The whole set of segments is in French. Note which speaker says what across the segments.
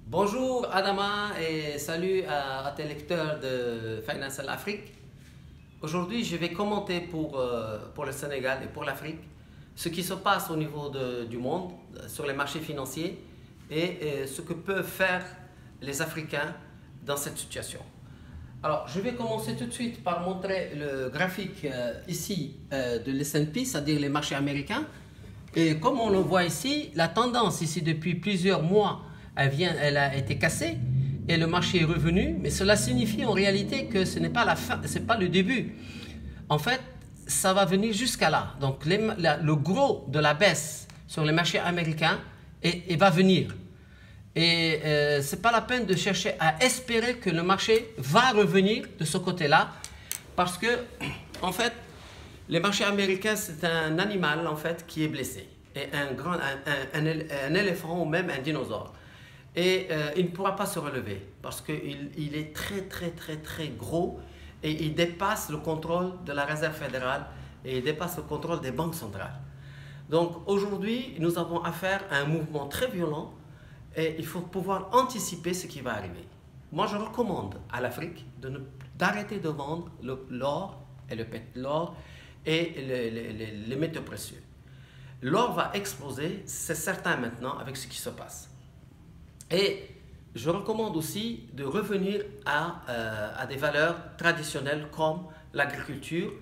Speaker 1: Bonjour Adama et salut à tes lecteurs de Financial Afrique. Aujourd'hui, je vais commenter pour le Sénégal et pour l'Afrique ce qui se passe au niveau du monde sur les marchés financiers et ce que peuvent faire les Africains dans cette situation. Alors, je vais commencer tout de suite par montrer le graphique ici de l'S&P, c'est-à-dire les marchés américains. Et comme on le voit ici, la tendance ici depuis plusieurs mois, elle a été cassée et le marché est revenu. Mais cela signifie en réalité que ce n'est pas la fin, ce n'est pas le début. En fait, ça va venir jusqu'à là. Donc, le gros de la baisse sur les marchés américains va venir. Et ce n'est pas la peine de chercher à espérer que le marché va revenir de ce côté-là. Parce que, en fait, les marchés américains, c'est un animal en fait, qui est blessé. Et un éléphant ou même un dinosaure. Et il ne pourra pas se relever parce qu'il est très gros et il dépasse le contrôle de la Réserve fédérale et il dépasse le contrôle des banques centrales. Donc aujourd'hui, nous avons affaire à un mouvement très violent et il faut pouvoir anticiper ce qui va arriver. Moi, je recommande à l'Afrique d'arrêter de vendre l'or et les métaux précieux. L'or va exploser, c'est certain maintenant avec ce qui se passe. Et je recommande aussi de revenir à des valeurs traditionnelles comme l'agriculture.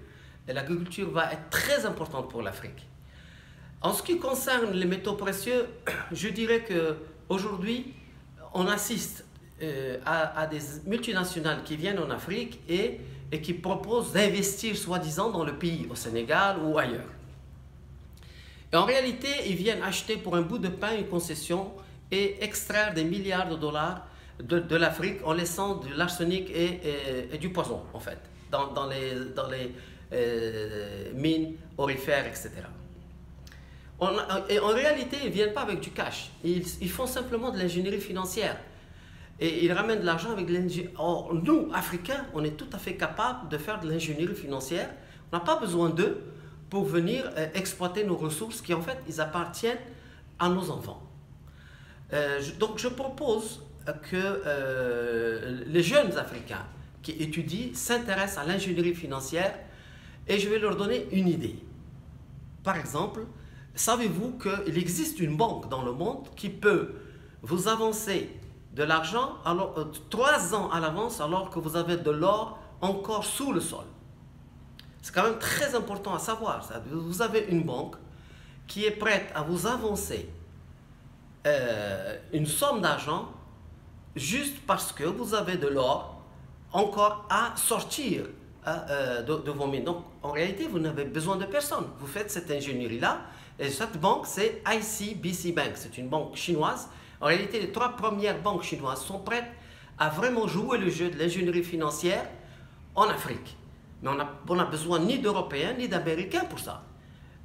Speaker 1: Et l'agriculture va être très importante pour l'Afrique. En ce qui concerne les métaux précieux, je dirais qu'aujourd'hui, on assiste à des multinationales qui viennent en Afrique et qui proposent d'investir soi-disant dans le pays, au Sénégal ou ailleurs. Et en réalité, ils viennent acheter pour un bout de pain une concession et extraire des milliards de dollars de l'Afrique en laissant de l'arsenic et du poison, en fait, dans les mines aurifères, etc. Et en réalité, ils ne viennent pas avec du cash. Ils font simplement de l'ingénierie financière. Et ils ramènent de l'argent avec de l'ingénierie. Or, nous, Africains, on est tout à fait capables de faire de l'ingénierie financière. On n'a pas besoin d'eux pour venir exploiter nos ressources qui, en fait, ils appartiennent à nos enfants. Donc, je propose que les jeunes Africains qui étudient s'intéressent à l'ingénierie financière et je vais leur donner une idée. Par exemple, savez-vous qu'il existe une banque dans le monde qui peut vous avancer de l'argent 3 ans à l'avance alors que vous avez de l'or encore sous le sol? C'est quand même très important à savoir. Vous avez une banque qui est prête à vous avancer une somme d'argent juste parce que vous avez de l'or encore à sortir de vos mines. Donc, en réalité, vous n'avez besoin de personne. Vous faites cette ingénierie-là. Et cette banque, c'est ICBC Bank. C'est une banque chinoise. En réalité, les 3 premières banques chinoises sont prêtes à vraiment jouer le jeu de l'ingénierie financière en Afrique. Mais on n'a besoin ni d'Européens ni d'Américains pour ça.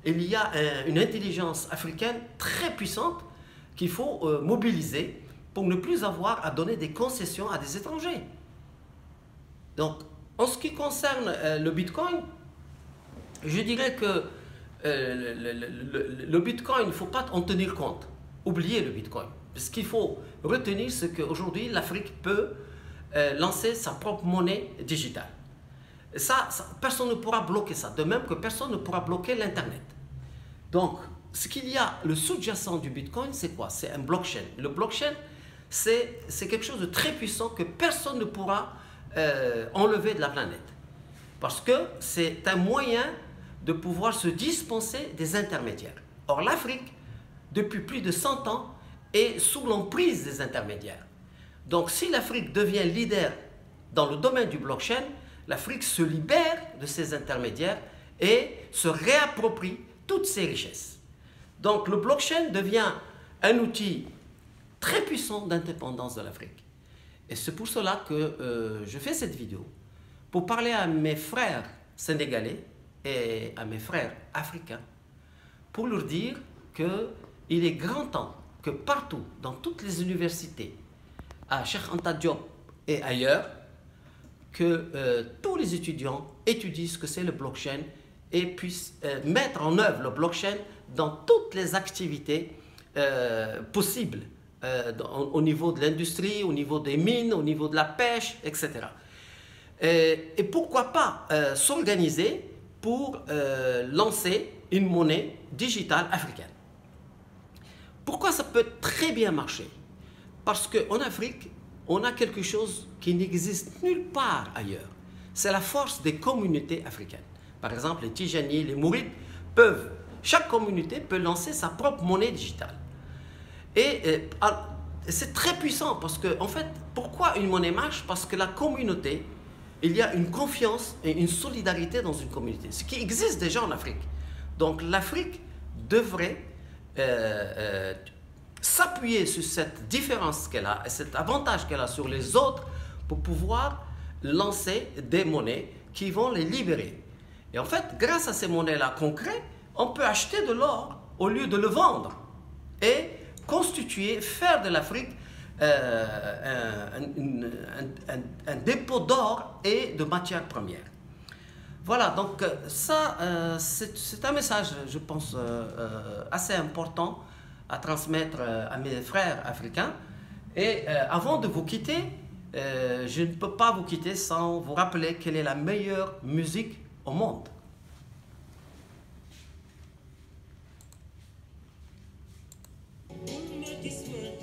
Speaker 1: Il y a une intelligence africaine très puissante qu'il faut mobiliser pour ne plus avoir à donner des concessions à des étrangers. Donc, en ce qui concerne le Bitcoin, je dirais que le Bitcoin, il ne faut pas en tenir compte. Oubliez le Bitcoin. Ce qu'il faut retenir, c'est qu'aujourd'hui, l'Afrique peut lancer sa propre monnaie digitale. Ça, personne ne pourra bloquer ça. De même que personne ne pourra bloquer l'Internet. Donc, ce qu'il y a, le sous-jacent du Bitcoin, c'est quoi? C'est un blockchain. Le blockchain, c'est quelque chose de très puissant que personne ne pourra enlever de la planète. Parce que c'est un moyen de pouvoir se dispenser des intermédiaires. Or, l'Afrique, depuis plus de 100 ans, est sous l'emprise des intermédiaires. Donc, si l'Afrique devient leader dans le domaine du blockchain, l'Afrique se libère de ces intermédiaires et se réapproprie toutes ces richesses. Donc, le blockchain devient un outil très puissant d'indépendance de l'Afrique. Et c'est pour cela que je fais cette vidéo, pour parler à mes frères sénégalais et à mes frères africains, pour leur dire qu'il est grand temps que partout, dans toutes les universités, à Cheikh Anta Diop et ailleurs, que tous les étudiants étudient ce que c'est le blockchain et puissent mettre en œuvre le blockchain dans toutes les activités possibles au niveau de l'industrie, au niveau des mines, au niveau de la pêche, etc. Et pourquoi pas s'organiser pour lancer une monnaie digitale africaine. Pourquoi ça peut très bien marcher? Parce qu'en Afrique, on a quelque chose qui n'existe nulle part ailleurs. C'est la force des communautés africaines. Par exemple, les Tijani, les Mourides peuvent, chaque communauté peut lancer sa propre monnaie digitale. Et c'est très puissant parce que, en fait, pourquoi une monnaie marche? Parce que la communauté, il y a une confiance et une solidarité dans une communauté, ce qui existe déjà en Afrique. Donc l'Afrique devrait s'appuyer sur cette différence qu'elle a et cet avantage qu'elle a sur les autres pour pouvoir lancer des monnaies qui vont les libérer. Et en fait, grâce à ces monnaies-là concrètes, on peut acheter de l'or au lieu de le vendre et constituer, faire de l'Afrique un dépôt d'or et de matières premières. Voilà, donc ça, c'est un message, je pense, assez important à transmettre à mes frères africains. Et avant de vous quitter, je ne peux pas vous quitter sans vous rappeler quelle est la meilleure musique au monde.
Speaker 2: This world